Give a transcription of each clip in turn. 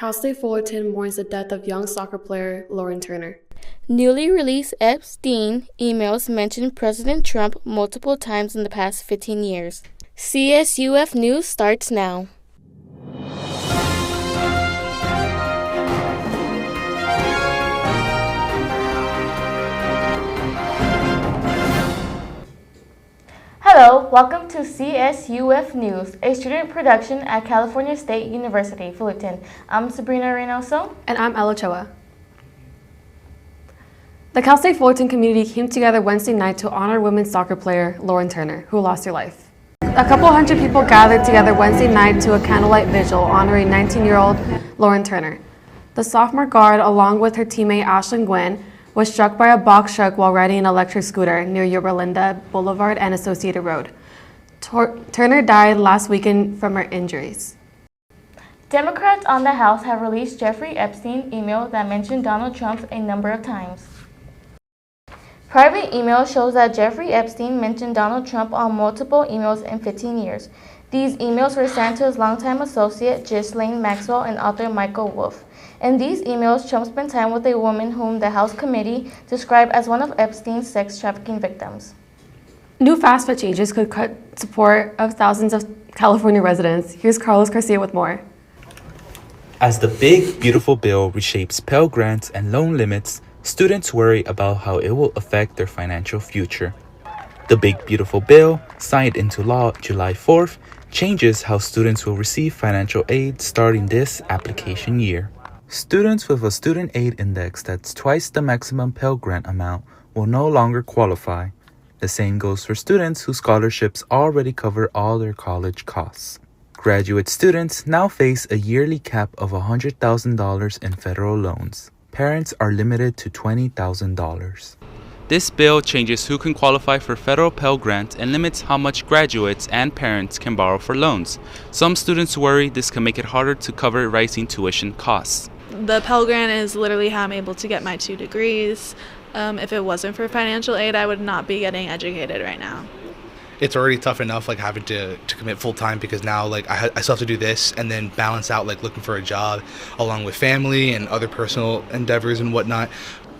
Cal State Fullerton mourns the death of young soccer player Lauren Turner. Newly released Epstein emails mention President Trump multiple times in the past 15 years. CSUF News starts now. Hello, welcome to CSUF News, a student production at California State University, Fullerton. I'm Sabrina Reynoso. And I'm Ella Choa. The Cal State Fullerton community came together Wednesday night to honor women's soccer player Lauren Turner, who lost her life. A couple hundred people gathered together Wednesday night to a candlelight vigil honoring 19-year-old Lauren Turner. The sophomore guard, along with her teammate Ashlyn Gwynn, was struck by a box truck while riding an electric scooter near Yorba Linda Boulevard and Associated Road. Turner died last weekend from her injuries. Democrats on the House have released Jeffrey Epstein email that mentioned Donald Trump a number of times. Private email shows that Jeffrey Epstein mentioned Donald Trump on multiple emails in 15 years. These emails were sent to his longtime associate Ghislaine Maxwell and author Michael Wolff. In these emails, Trump spent time with a woman whom the House committee described as one of Epstein's sex trafficking victims. New FAFSA changes could cut support of thousands of California residents. Here's Carlos Garcia with more. As the big, beautiful bill reshapes Pell Grants and loan limits, students worry about how it will affect their financial future. The big, beautiful bill, signed into law July 4th, changes how students will receive financial aid starting this application year. Students with a student aid index that's twice the maximum Pell Grant amount will no longer qualify. The same goes for students whose scholarships already cover all their college costs. Graduate students now face a yearly cap of $100,000 in federal loans. Parents are limited to $20,000. This bill changes who can qualify for federal Pell Grant and limits how much graduates and parents can borrow for loans. Some students worry this can make it harder to cover rising tuition costs. The Pell Grant is literally how I'm able to get my 2 degrees. If it wasn't for financial aid, I would not be getting educated right now. It's already tough enough having to commit full time because now I still have to do this and then balance out looking for a job along with family and other personal endeavors and whatnot.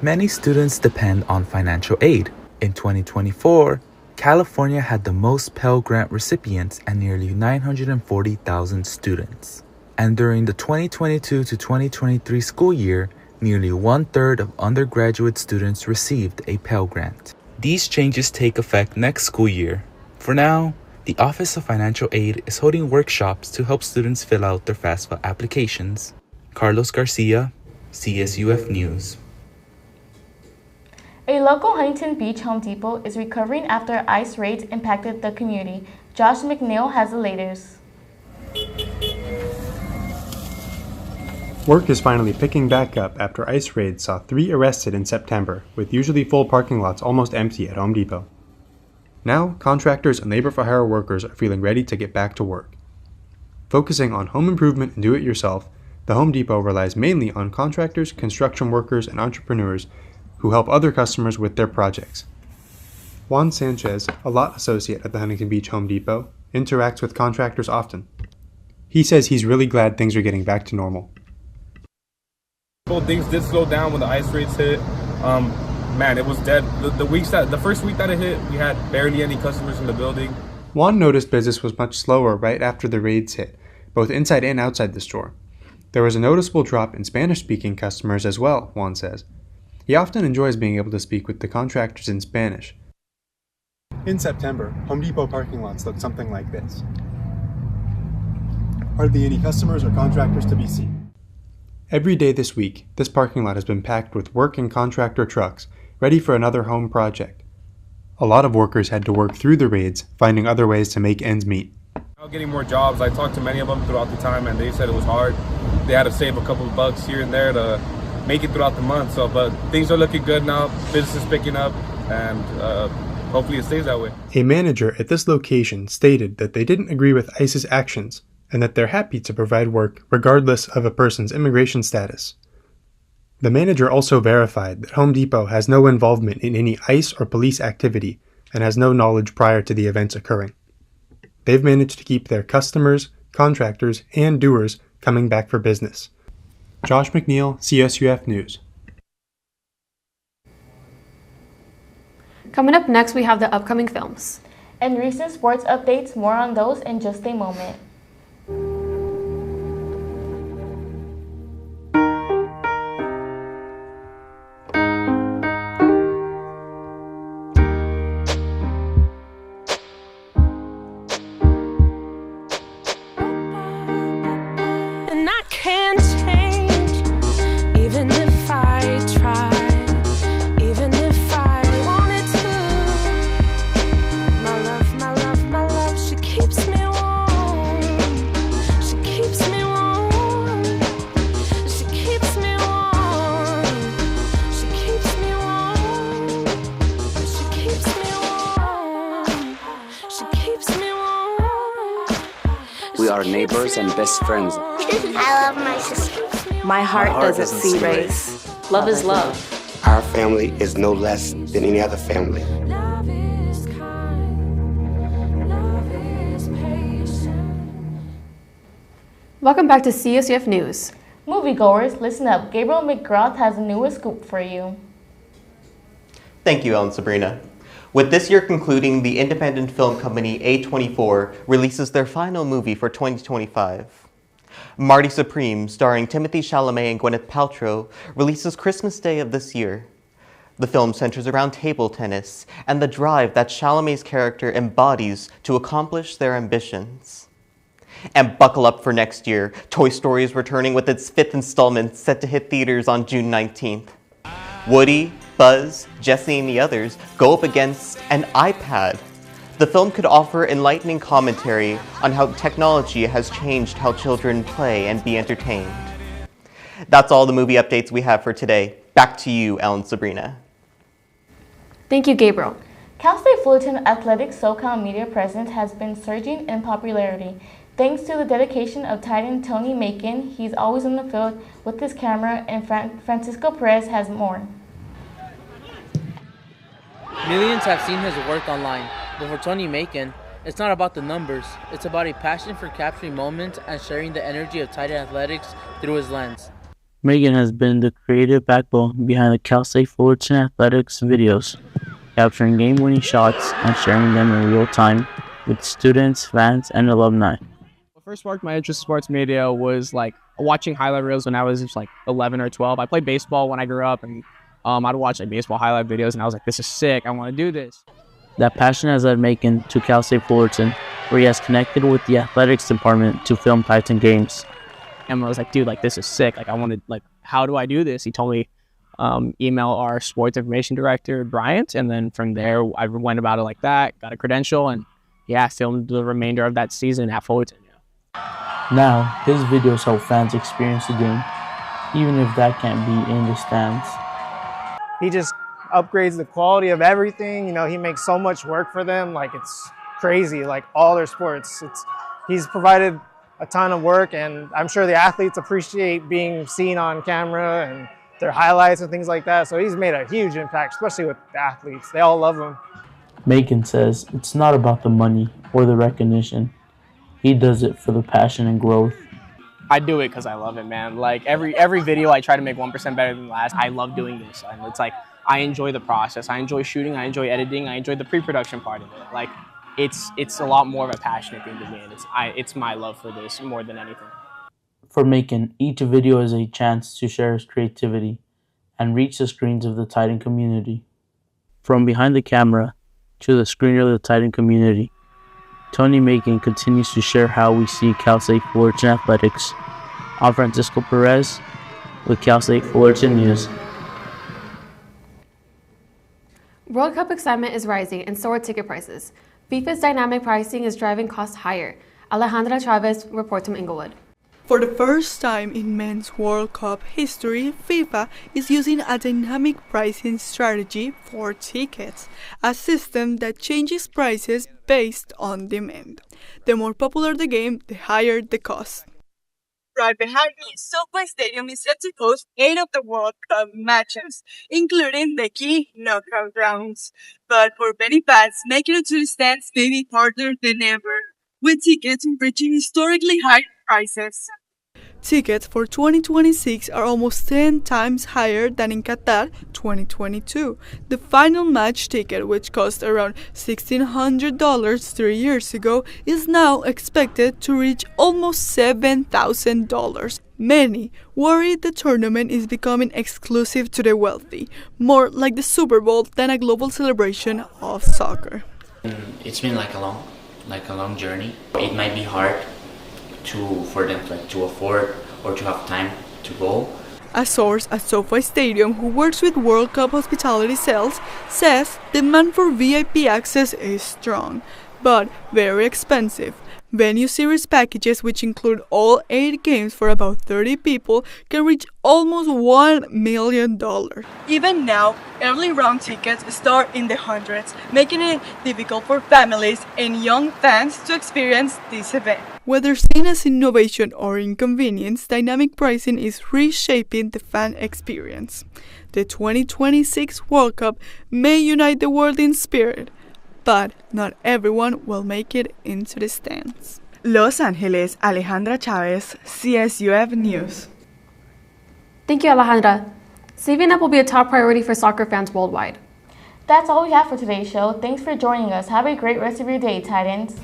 Many students depend on financial aid. In 2024, California had the most Pell Grant recipients at nearly 940,000 students. And during the 2022 to 2023 school year, nearly 1/3 of undergraduate students received a Pell Grant. These changes take effect next school year. For now, the Office of Financial Aid is holding workshops to help students fill out their FAFSA applications. Carlos Garcia, CSUF News. A local Huntington Beach Home Depot is recovering after ICE raids impacted the community. Josh McNeil has the latest. Work is finally picking back up after ICE raids saw 3 arrested in September, with usually full parking lots almost empty at Home Depot. Now, contractors and labor-for-hire workers are feeling ready to get back to work. Focusing on home improvement and do-it-yourself, the Home Depot relies mainly on contractors, construction workers, and entrepreneurs who help other customers with their projects. Juan Sanchez, a lot associate at the Huntington Beach Home Depot, interacts with contractors often. He says he's really glad things are getting back to normal. Well, things did slow down when the ice raids hit. Man, it was dead. The first week that it hit, we had barely any customers in the building. Juan noticed business was much slower right after the raids hit, both inside and outside the store. There was a noticeable drop in Spanish-speaking customers as well, Juan says. He often enjoys being able to speak with the contractors in Spanish. In September, Home Depot parking lots looked something like this. Hardly any customers or contractors to be seen. Every day this week, this parking lot has been packed with work and contractor trucks, ready for another home project. A lot of workers had to work through the raids, finding other ways to make ends meet. Getting more jobs. I talked to many of them throughout the time, and they said it was hard. They had to save a couple of bucks here and there to make it throughout the month. But things are looking good now. Business is picking up, and hopefully it stays that way. A manager at this location stated that they didn't agree with ICE's actions, and that they're happy to provide work regardless of a person's immigration status. The manager also verified that Home Depot has no involvement in any ICE or police activity and has no knowledge prior to the events occurring. They've managed to keep their customers, contractors, and doers coming back for business. Josh McNeil, CSUF News. Coming up next, we have the upcoming films. And recent sports updates, more on those in just a moment. And I can't change, even if I try, even if I wanted to. My love, she keeps me warm. She keeps me warm. She keeps me warm. She keeps me warm. She keeps me warm. She keeps me warm. We are neighbors and best friends. I love my sister. My heart doesn't see race. Love is love. Our family is no less than any other family. Love is kind. Love is patient. Welcome back to CSUF News. Moviegoers, listen up. Gabriel McGrath has the newest scoop for you. Thank you, Ellen Sabrina. With this year concluding, the independent film company A24 releases their final movie for 2025. Marty Supreme, starring Timothée Chalamet and Gwyneth Paltrow, releases Christmas Day of this year. The film centers around table tennis and the drive that Chalamet's character embodies to accomplish their ambitions. And buckle up for next year. Toy Story is returning with its 5th installment set to hit theaters on June 19th. Woody, Buzz, Jessie, and the others go up against an iPad. The film could offer enlightening commentary on how technology has changed how children play and be entertained. That's all the movie updates we have for today. Back to you, Ellen Sabrina. Thank you, Gabriel. Cal State Fullerton Athletics SoCal media presence has been surging in popularity. Thanks to the dedication of Titan Tony Macon, he's always in the field with his camera, and Francisco Perez has more. Millions have seen his work online, but for Tony Macon, it's not about the numbers. It's about a passion for capturing moments and sharing the energy of Titan athletics through his lens. Megan has been the creative backbone behind the Cal State Fullerton Athletics videos, capturing game-winning shots and sharing them in real time with students, fans, and alumni. What first sparked my interest in sports media was like watching highlight reels when I was just like 11 or 12. I played baseball when I grew up, and I'd watch like baseball highlight videos, and I was like, this is sick, I want to do this. That passion has led Macon to Cal State Fullerton, where he has connected with the athletics department to film Titan games. And I was like, dude, like this is sick. Like I wanted, like, how do I do this? He told me, email our sports information director, Bryant. And then from there, I went about it like that, got a credential, and yeah, filmed the remainder of that season at Fullerton. Now, his videos help fans experience the game, even if that can't be in the stands. He just upgrades the quality of everything. You know, he makes so much work for them. Like, it's crazy, like all their sports. He's provided a ton of work, and I'm sure the athletes appreciate being seen on camera and their highlights and things like that. So he's made a huge impact, especially with the athletes. They all love him. Macon says it's not about the money or the recognition. He does it for the passion and growth. I do it because I love it, man. Like every video I try to make 1% better than the last. I love doing this, and it's like I enjoy the process. I enjoy shooting. I enjoy editing. I enjoy the pre-production part of it. Like it's a lot more of a passionate thing to me, and it's my love for this more than anything. For Macon, each video is a chance to share his creativity and reach the screens of the Titan community. From behind the camera to the screen of the Titan community, Tony Macon continues to share how we see Cal State Fullerton athletics. I'm Francisco Perez with Cal State Fullerton News. World Cup excitement is rising, and so are ticket prices. FIFA's dynamic pricing is driving costs higher. Alejandra Chavez reports from Inglewood. For the first time in men's World Cup history, FIFA is using a dynamic pricing strategy for tickets, a system that changes prices based on demand. The more popular the game, the higher the cost. Right behind me, SoFi Stadium is set to host 8 of the World Cup matches, including the key knockout rounds. But for many fans, making it to the stands may be harder than ever, with tickets reaching historically high prices. Tickets for 2026 are almost 10 times higher than in Qatar 2022. The final match ticket, which cost around $1,600 3 years ago, is now expected to reach almost $7,000. Many worry the tournament is becoming exclusive to the wealthy, more like the Super Bowl than a global celebration of soccer. It's been like a long journey. It might be hard for them to afford or to have time to go. A source at SoFi Stadium who works with World Cup hospitality sales says demand for VIP access is strong, but very expensive. Venue series packages, which include all 8 games for about 30 people, can reach almost $1 million. Even now, early round tickets start in the hundreds, making it difficult for families and young fans to experience this event. Whether seen as innovation or inconvenience, dynamic pricing is reshaping the fan experience. The 2026 World Cup may unite the world in spirit, but not everyone will make it into the stands. Los Angeles, Alejandra Chavez, CSUF News. Thank you, Alejandra. Saving up will be a top priority for soccer fans worldwide. That's all we have for today's show. Thanks for joining us. Have a great rest of your day, Titans.